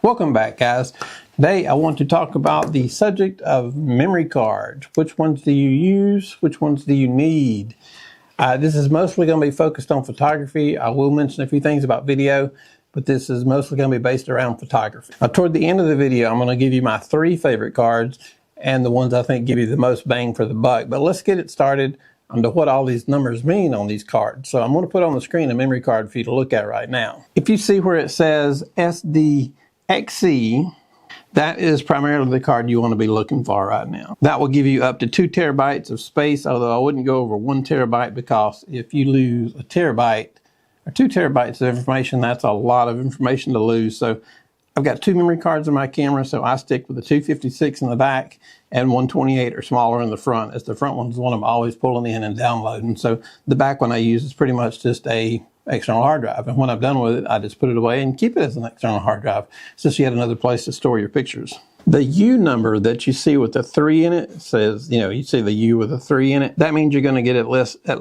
Welcome back, guys. Today I want to talk about the subject of memory cards. Which ones do you use? Which ones do you need? This is mostly going to be focused on photography. I will mention a few things about video, but this is mostly going to be based around photography. Toward the end of the video, I'm going to give you my 3 favorite cards and the ones I think give you the most bang for the buck. But let's get it started onto what all these numbers mean on these cards. So I'm going to put on the screen a memory card for you to look at right now. If you see where it says SDXC, that is primarily the card you want to be looking for right now. That will give you up to 2 terabytes of space, although I wouldn't go over 1 terabyte because if you lose a terabyte or 2 terabytes of information, that's a lot of information to lose. So I've got 2 memory cards in my camera, so I stick with the 256 in the back and 128 or smaller in the front, as the front one's the one I'm always pulling in and downloading. So the back one I use is pretty much just a external hard drive, and when I'm done with it, I just put it away and keep it as an external hard drive. It's just yet another place to store your pictures. The U number that you see with the 3 in it says, you see the U with a 3 in it. That means you're going to get at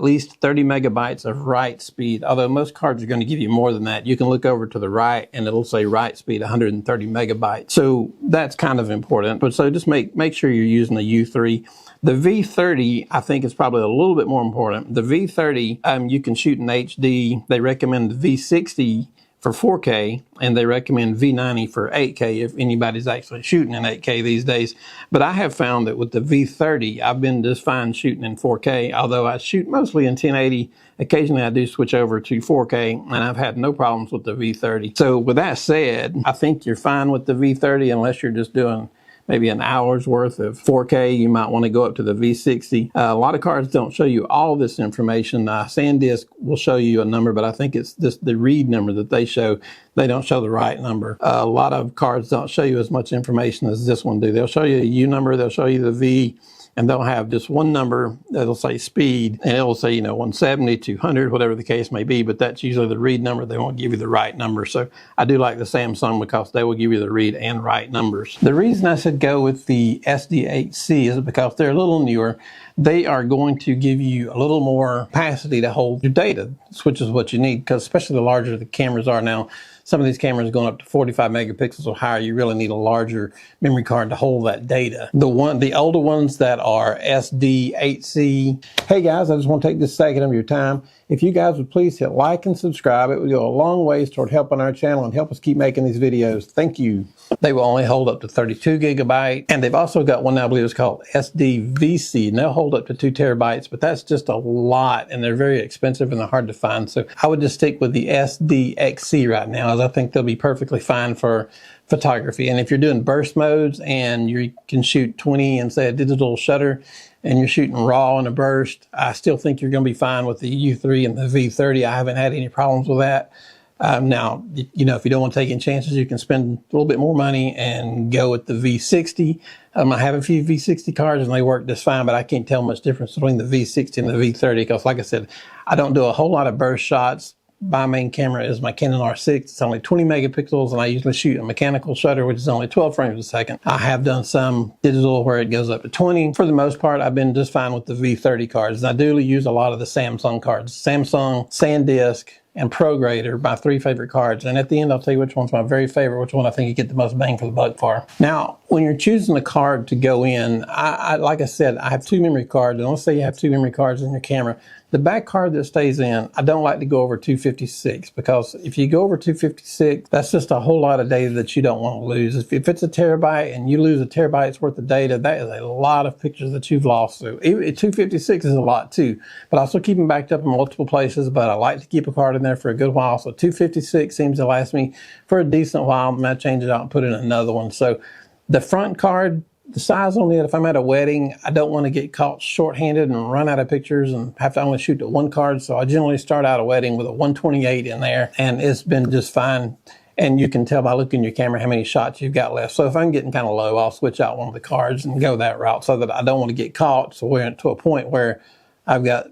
least 30 megabytes of write speed, although most cards are going to give you more than that. You can look over to the right and it'll say write speed 130 megabytes. So that's kind of important. But so just make sure you're using the U3. The V30, I think, is probably a little bit more important. The V30, you can shoot in HD. They recommend the V60 for 4K, and they recommend V90 for 8K if anybody's actually shooting in 8K these days. But I have found that with the V30, I've been just fine shooting in 4K, although I shoot mostly in 1080. Occasionally I do switch over to 4K, and I've had no problems with the V30. So with that said, I think you're fine with the V30 unless you're just doing maybe an hour's worth of 4K. You might want to go up to the V60. A lot of cards don't show you all this information. SanDisk will show you a number, but I think it's just the read number that they show. They don't show the right number. A lot of cards don't show you as much information as this one do. They'll show you a U number, they'll show you the V, and they'll have just one number that'll say speed, and it'll say, 170, 200, whatever the case may be, but that's usually the read number. They won't give you the right number. So I do like the Samsung because they will give you the read and write numbers. The reason I said go with the SDHC is because they're a little newer. They are going to give you a little more capacity to hold your data, which is what you need, because especially the larger the cameras are now, some of these cameras going up to 45 megapixels or higher, you really need a larger memory card to hold that data. The older ones that are SDHC. Hey guys, I just want to take this second of your time. If you guys would please hit like and subscribe, it would go a long ways toward helping our channel and help us keep making these videos. Thank you. They will only hold up to 32 gigabyte, and they've also got one I believe is called SDVC, and they'll hold up to 2 terabytes, but that's just a lot, and they're very expensive and they're hard to find. So I would just stick with the SDXC right now, as I think they'll be perfectly fine for photography. And if you're doing burst modes and you can shoot 20 and say a digital shutter, and you're shooting raw in a burst, I still think you're going to be fine with the U3 and the V30. I haven't had any problems with that. Now, if you don't want to take any chances, you can spend a little bit more money and go with the V60. I have a few V60 cards and they work just fine, but I can't tell much difference between the V60 and the V30 because, like I said, I don't do a whole lot of burst shots. My main camera is my Canon R6. It's only 20 megapixels, and I usually shoot a mechanical shutter, which is only 12 frames a second. I have done some digital where it goes up to 20. For the most part, I've been just fine with the V30 cards. And I do use a lot of the Samsung cards. Samsung, SanDisk, and ProGrade are my 3 favorite cards. And at the end, I'll tell you which one's my very favorite, which one I think you get the most bang for the buck for. Now, when you're choosing a card to go in, like I said, I have 2 memory cards. And let's say you have 2 memory cards in your camera. The back card that stays in, I don't like to go over 256 because if you go over 256, that's just a whole lot of data that you don't want to lose. If it's a terabyte and you lose a terabyte's worth of data, that is a lot of pictures that you've lost. So 256 is a lot too, but also keep them backed up in multiple places. But I like to keep a card in there for a good while. So 256 seems to last me for a decent while, and I change it out and put in another one. So the front card, the size on it, if I'm at a wedding, I don't want to get caught short-handed and run out of pictures and have to only shoot to 1 card. So I generally start out a wedding with a 128 in there, and it's been just fine. And you can tell by looking at your camera how many shots you've got left. So if I'm getting kind of low, I'll switch out one of the cards and go that route so that I don't want to get caught. So we're to a point where I've got,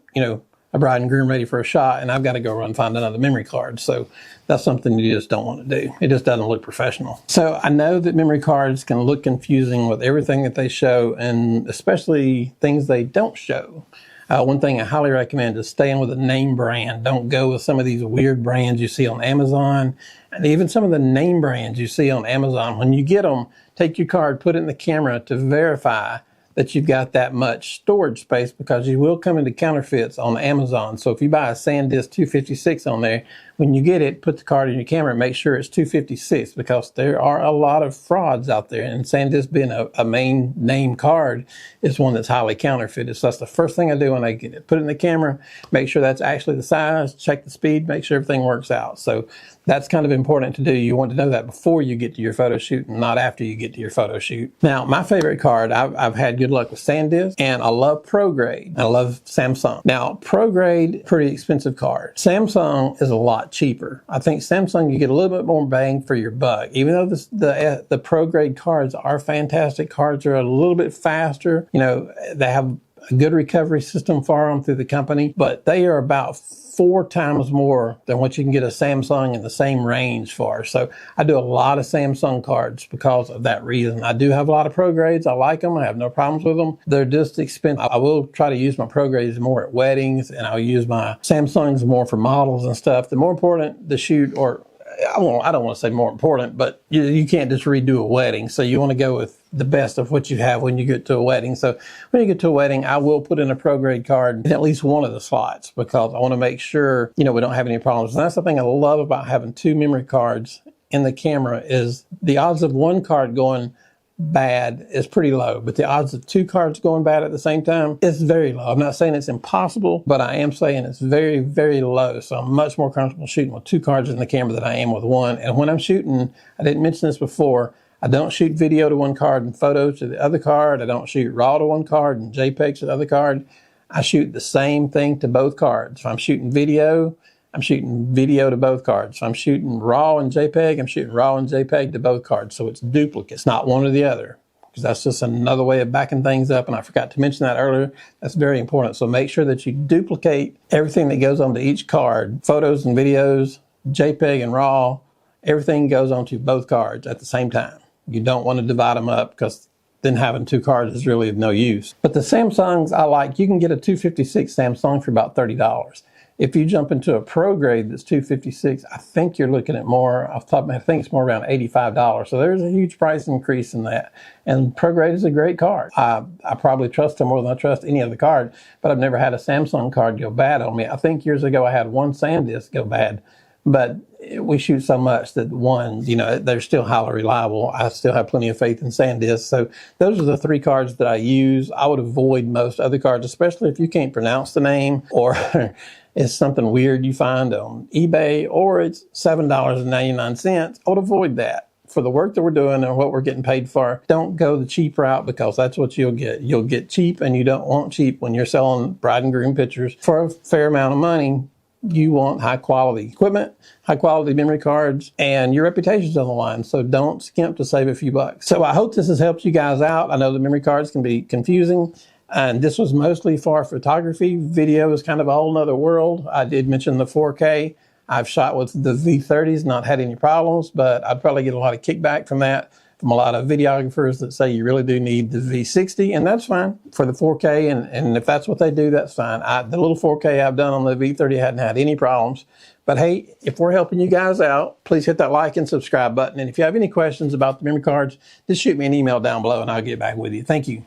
a bride and groom ready for a shot, and I've got to go run and find another memory card. So that's something you just don't want to do. It just doesn't look professional. So I know that memory cards can look confusing with everything that they show, and especially things they don't show. One thing I highly recommend is staying with a name brand. Don't go with some of these weird brands you see on Amazon, and even some of the name brands you see on Amazon. When you get them, take your card, put it in the camera to verify that you've got that much storage space, because you will come into counterfeits on Amazon. So if you buy a SanDisk 256 on there, when you get it, put the card in your camera and make sure it's 256, because there are a lot of frauds out there. And SanDisk, being a main name card, is one that's highly counterfeited. So that's the first thing I do when I get it. Put it in the camera, make sure that's actually the size, check the speed, make sure everything works out. So that's kind of important to do. You want to know that before you get to your photo shoot and not after you get to your photo shoot. Now, my favorite card, I've had good luck with SanDisk, and I love ProGrade. I love Samsung. Now, ProGrade, pretty expensive card. Samsung is a lot cheaper. I think Samsung, you get a little bit more bang for your buck. Even though the ProGrade cards are fantastic, cards are a little bit faster. You know, they have a good recovery system for them through the company, but they are about 4 times more than what you can get a Samsung in the same range for. So I do a lot of Samsung cards because of that reason. I do have a lot of ProGrades. I like them. I have no problems with them. They're just expensive. I will try to use my ProGrades more at weddings, and I'll use my Samsungs more for models and stuff. The more important the shoot, or I don't want to say more important, but you can't just redo a wedding. So you want to go with the best of what you have when you get to a wedding. So when you get to a wedding, I will put in a ProGrade card in at least one of the slots, because I want to make sure, you know, we don't have any problems. And that's the thing I love about having 2 memory cards in the camera, is the odds of one card going bad is pretty low, but the odds of 2 cards going bad at the same time is very low. I'm not saying it's impossible, but I am saying it's very, very low. So I'm much more comfortable shooting with 2 cards in the camera than I am with one. And when I'm shooting, I didn't mention this before, I don't shoot video to one card and photo to the other card. I don't shoot RAW to one card and JPEG to the other card. I shoot the same thing to both cards. If I'm shooting video, I'm shooting video to both cards. If I'm shooting RAW and JPEG, I'm shooting RAW and JPEG to both cards. So it's duplicate. It's not one or the other, because that's just another way of backing things up. And I forgot to mention that earlier. That's very important. So make sure that you duplicate everything that goes onto each card. Photos and videos, JPEG and RAW, everything goes onto both cards at the same time. You don't want to divide them up, because then having 2 cards is really of no use. But the Samsungs I like, you can get a 256 Samsung for about $30. If you jump into a ProGrade that's 256, I think you're looking at more, off the top of my head, I think it's more around $85. So there's a huge price increase in that. And ProGrade is a great card. I probably trust them more than I trust any other card, but I've never had a Samsung card go bad on me. I think years ago I had one SanDisk go bad, but we shoot so much that ones, you know, they're still highly reliable. I still have plenty of faith in SanDisk. So those are the 3 cards that I use. I would avoid most other cards, especially if you can't pronounce the name, or it's something weird you find on eBay, or it's $7.99. I would avoid that. For the work that we're doing and what we're getting paid for, don't go the cheap route, because that's what you'll get. You'll get cheap, and you don't want cheap when you're selling bride and groom pictures for a fair amount of money. You want high quality equipment, high quality memory cards, and your reputation's on the line. So don't skimp to save a few bucks. So I hope this has helped you guys out. I know the memory cards can be confusing, and this was mostly for photography. Video is kind of a whole nother world. I did mention the 4K. I've shot with the V30s, not had any problems, but I'd probably get a lot of kickback from that, from a lot of videographers that say you really do need the V60, and that's fine for the 4K, and if that's what they do, that's fine. The little 4K I've done on the V30 hadn't had any problems. But hey, if we're helping you guys out, please hit that like and subscribe button. And if you have any questions about the memory cards, just shoot me an email down below and I'll get back with you. Thank you.